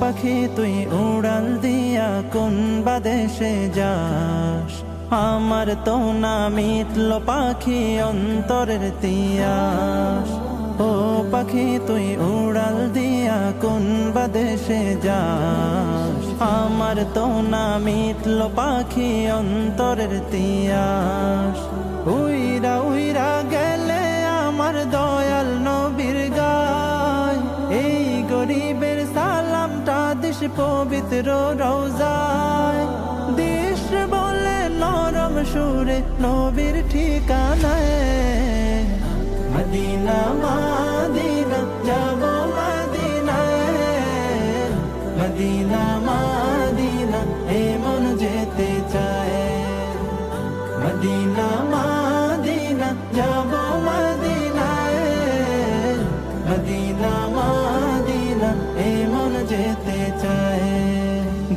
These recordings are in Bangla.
পাখি তুই উড়াল দিয়া কোন বাদেশে যাস, আমার তো না মিটল পাখি অন্তরের তিয়াস। ও পাখি তুই উড়াল দিয়া কোন বাদেশে যাস, আমার তো না মিটল পাখি অন্তরের তিয়াস। উইরা উইরা গেলে আমার দয়াল নবীর গায়, এই গরিবের সালামটা দিস পবিত্র রওজায়। দিস বলে নরম সুরে নবীর ঠিকানায়, মদিনা মদিনা যাব মদিনায়, মদিনা মদিনা এ মন যেতে চায়। মদিনা মদিনা যাব মদিনায়, মদিনা মদিনা এ মন যেতে চায়।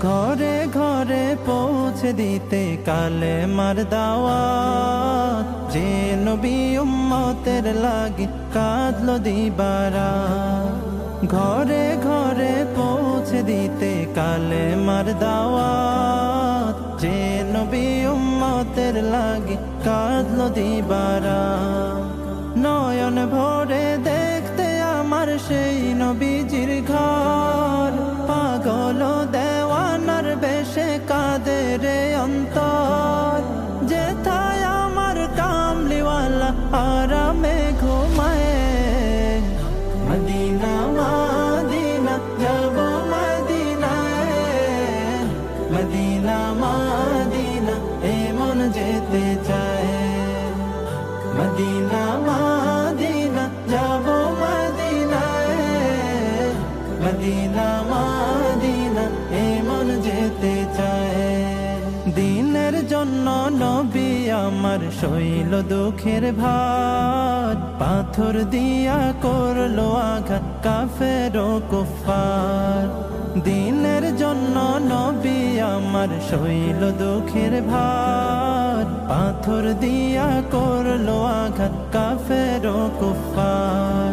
ঘরে ঘরে পৌঁছে দিতে কালে মার দাওয়াত, যে নবী উম্মতের লাগি কাঁদলো দিবারাত। ঘরে ঘরে পৌঁছে দিতে কালে মার দাওয়াত, যে নবী উম্মতের লাগি কাঁদলো দিবারাত। নয়ন ভরে দেখতে আমার সেই নবীজির ঘর, পাগল দেওয়ানার বেশে কাঁদে রে অন্তর। যেথায় আমার কামলিওয়ালা আরামে ঘুমায়, মদিনা মদিনা যাব মদিনায়, মদিনা মদিনা এ মন যেতে চায়। মদিনা মদিনা যাব মদিনায়, মদিনা মদিনা এ মন যেতে চায়। দিনের জন্য নবী আমার সইল দুঃখের ভার, পাথর দিয়া করলো আঘাত কাফের ও কুফার। দিনের জন্য নবী আমার সইল দুঃখের ভার, পাথর দিয়া করলো আঘাত কাফের ও কুফার।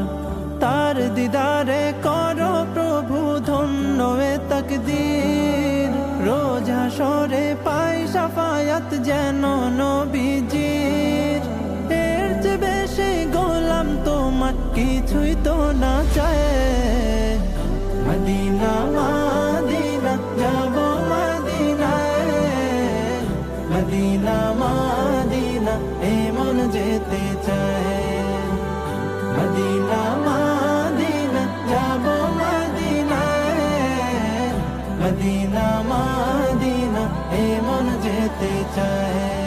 তার দিদারে করো প্রভু ধন্য এ তাকদীর, রোজ হাসরে পাই শাফায়াত যেন নবীজির। এর চেয়ে বেশি গোলাম তোমার কিছুই তো না চায়। মদিনা মদিনা যাব মদিনায়, মদিনা মদিনা এ মন যেতে চায়। মদিনা মদিনা যাব মদিনায়, মদিনা মদিনা এ মন যেতে চায়।